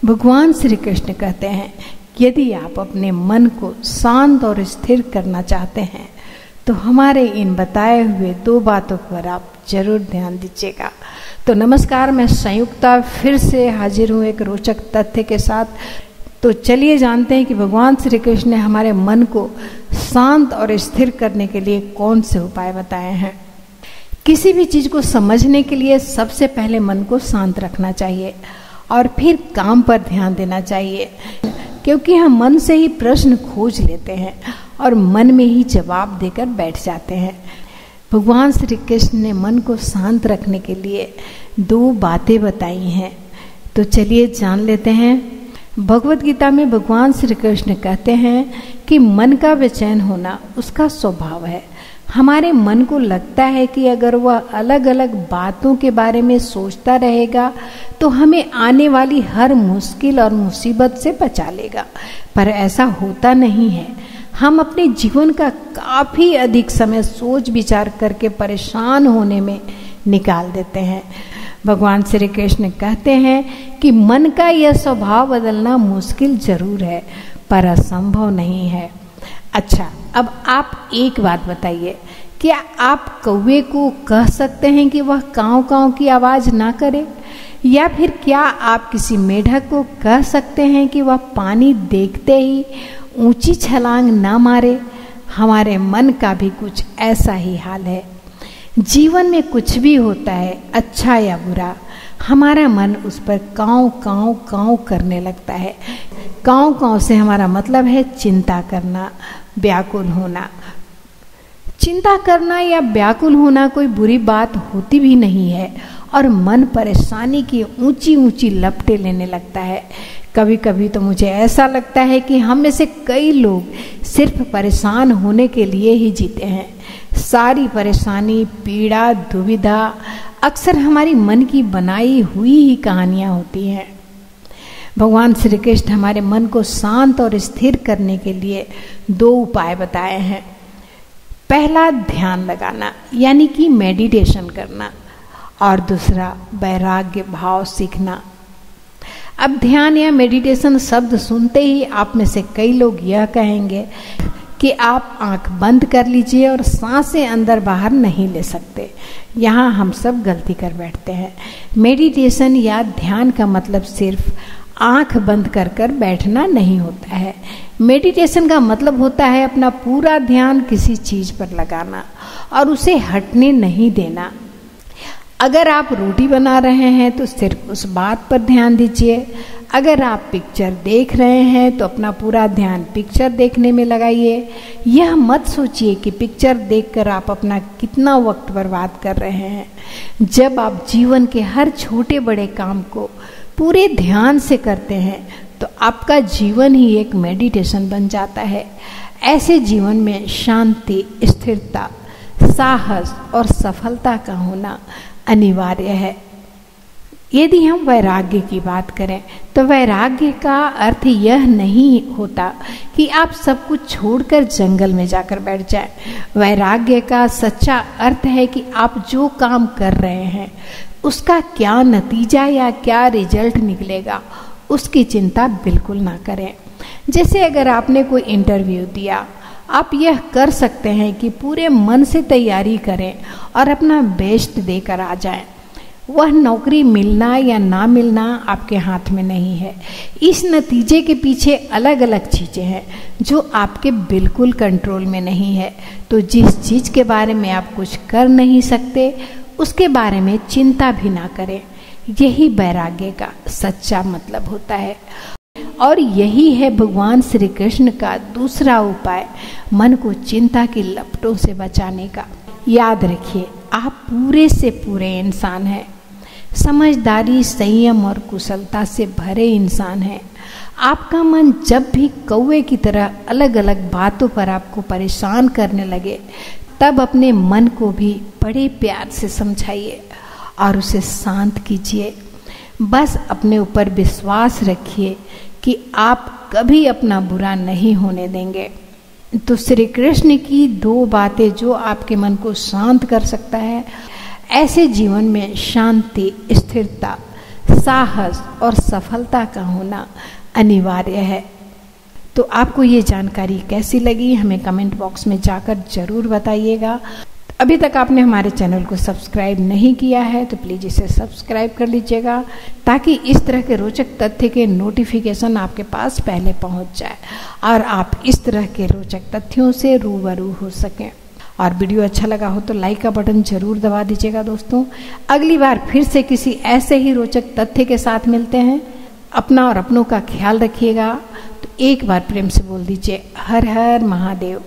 भगवान श्री कृष्ण कहते हैं, यदि आप अपने मन को शांत और स्थिर करना चाहते हैं तो हमारे इन बताए हुए 2 बातों पर आप जरूर ध्यान दीजिएगा। तो नमस्कार, मैं संयुक्ता फिर से हाजिर हूँ एक रोचक तथ्य के साथ। तो चलिए जानते हैं कि भगवान श्री कृष्ण ने हमारे मन को शांत और स्थिर करने के लिए कौन से उपाय बताए हैं। किसी भी चीज़ को समझने के लिए सबसे पहले मन को शांत रखना चाहिए और फिर काम पर ध्यान देना चाहिए, क्योंकि हम मन से ही प्रश्न खोज लेते हैं और मन में ही जवाब देकर बैठ जाते हैं। भगवान श्री कृष्ण ने मन को शांत रखने के लिए 2 बातें बताई हैं। तो चलिए जान लेते हैं। भगवत गीता में भगवान श्री कृष्ण कहते हैं कि मन का बेचैन होना उसका स्वभाव है। हमारे मन को लगता है कि अगर वह अलग अलग बातों के बारे में सोचता रहेगा तो हमें आने वाली हर मुश्किल और मुसीबत से बचा लेगा, पर ऐसा होता नहीं है। हम अपने जीवन का काफ़ी अधिक समय सोच विचार करके परेशान होने में निकाल देते हैं। भगवान श्री कृष्ण कहते हैं कि मन का यह स्वभाव बदलना मुश्किल जरूर है, पर असंभव नहीं है। अच्छा, अब आप एक बात बताइए, क्या आप कौवे को कह सकते हैं कि वह काँव काँव की आवाज़ ना करे? या फिर क्या आप किसी मेढक को कह सकते हैं कि वह पानी देखते ही ऊंची छलांग ना मारे? हमारे मन का भी कुछ ऐसा ही हाल है। जीवन में कुछ भी होता है, अच्छा या बुरा, हमारा मन उस पर काँव काँव काँव करने लगता है। काँव काँव से हमारा मतलब है चिंता करना, व्याकुल होना। चिंता करना या व्याकुल होना कोई बुरी बात होती भी नहीं है, और मन परेशानी की ऊंची ऊंची लपटें लेने लगता है। कभी कभी तो मुझे ऐसा लगता है कि हम में से कई लोग सिर्फ परेशान होने के लिए ही जीते हैं। सारी परेशानी, पीड़ा, दुविधा अक्सर हमारी मन की बनाई हुई ही कहानियाँ होती हैं। भगवान श्री कृष्ण हमारे मन को शांत और स्थिर करने के लिए 2 उपाय बताए हैं। पहला ध्यान लगाना, यानी कि मेडिटेशन करना, और दूसरा वैराग्य भाव सीखना। अब ध्यान या मेडिटेशन शब्द सुनते ही आप में से कई लोग यह कहेंगे कि आप आंख बंद कर लीजिए और सांसें अंदर बाहर नहीं ले सकते। यहाँ हम सब गलती कर बैठते हैं। मेडिटेशन या ध्यान का मतलब सिर्फ आंख बंद कर कर बैठना नहीं होता है। मेडिटेशन का मतलब होता है अपना पूरा ध्यान किसी चीज़ पर लगाना और उसे हटने नहीं देना। अगर आप रोटी बना रहे हैं तो सिर्फ उस बात पर ध्यान दीजिए। अगर आप पिक्चर देख रहे हैं तो अपना पूरा ध्यान पिक्चर देखने में लगाइए। यह मत सोचिए कि पिक्चर देखकर आप अपना कितना वक्त बर्बाद कर रहे हैं। जब आप जीवन के हर छोटे बड़े काम को पूरे ध्यान से करते हैं तो आपका जीवन ही एक मेडिटेशन बन जाता है। ऐसे जीवन में शांति, स्थिरता, साहस और सफलता का होना अनिवार्य है। यदि हम वैराग्य की बात करें तो वैराग्य का अर्थ यह नहीं होता कि आप सब कुछ छोड़कर जंगल में जाकर बैठ जाएं। वैराग्य का सच्चा अर्थ है कि आप जो काम कर रहे हैं उसका क्या नतीजा या क्या रिजल्ट निकलेगा उसकी चिंता बिल्कुल ना करें। जैसे अगर आपने कोई इंटरव्यू दिया, आप यह कर सकते हैं कि पूरे मन से तैयारी करें और अपना बेस्ट देकर आ जाएं। वह नौकरी मिलना या ना मिलना आपके हाथ में नहीं है। इस नतीजे के पीछे अलग अलग चीज़ें हैं जो आपके बिल्कुल कंट्रोल में नहीं है। तो जिस चीज़ के बारे में आप कुछ कर नहीं सकते उसके बारे में चिंता भी ना करें। यही वैराग्य का सच्चा मतलब होता है। और यही है भगवान श्री कृष्ण का दूसरा उपाय, मन को चिंता की लपटों से बचाने का। याद रखिए, आप पूरे से पूरे इंसान हैं। समझदारी, संयम और कुशलता से भरे इंसान हैं। आपका मन जब भी कौवे की तरह अलग अलग बातों पर आपको परेशान करने लगे, तब अपने मन को भी बड़े प्यार से समझाइए और उसे शांत कीजिए। बस अपने ऊपर विश्वास रखिए कि आप कभी अपना बुरा नहीं होने देंगे। तो श्री कृष्ण की 2 बातें जो आपके मन को शांत कर सकता है, ऐसे जीवन में शांति, स्थिरता, साहस और सफलता का होना अनिवार्य है। तो आपको ये जानकारी कैसी लगी हमें कमेंट बॉक्स में जाकर जरूर बताइएगा। अभी तक आपने हमारे चैनल को सब्सक्राइब नहीं किया है तो प्लीज़ इसे सब्सक्राइब कर लीजिएगा, ताकि इस तरह के रोचक तथ्य के नोटिफिकेशन आपके पास पहले पहुंच जाए और आप इस तरह के रोचक तथ्यों से रूबरू हो सकें। और वीडियो अच्छा लगा हो तो लाइक का बटन जरूर दबा दीजिएगा दोस्तों। अगली बार फिर से किसी ऐसे ही रोचक तथ्य के साथ मिलते हैं। अपना और अपनों का ख्याल रखिएगा। तो एक बार प्रेम से बोल दीजिए, हर हर महादेव।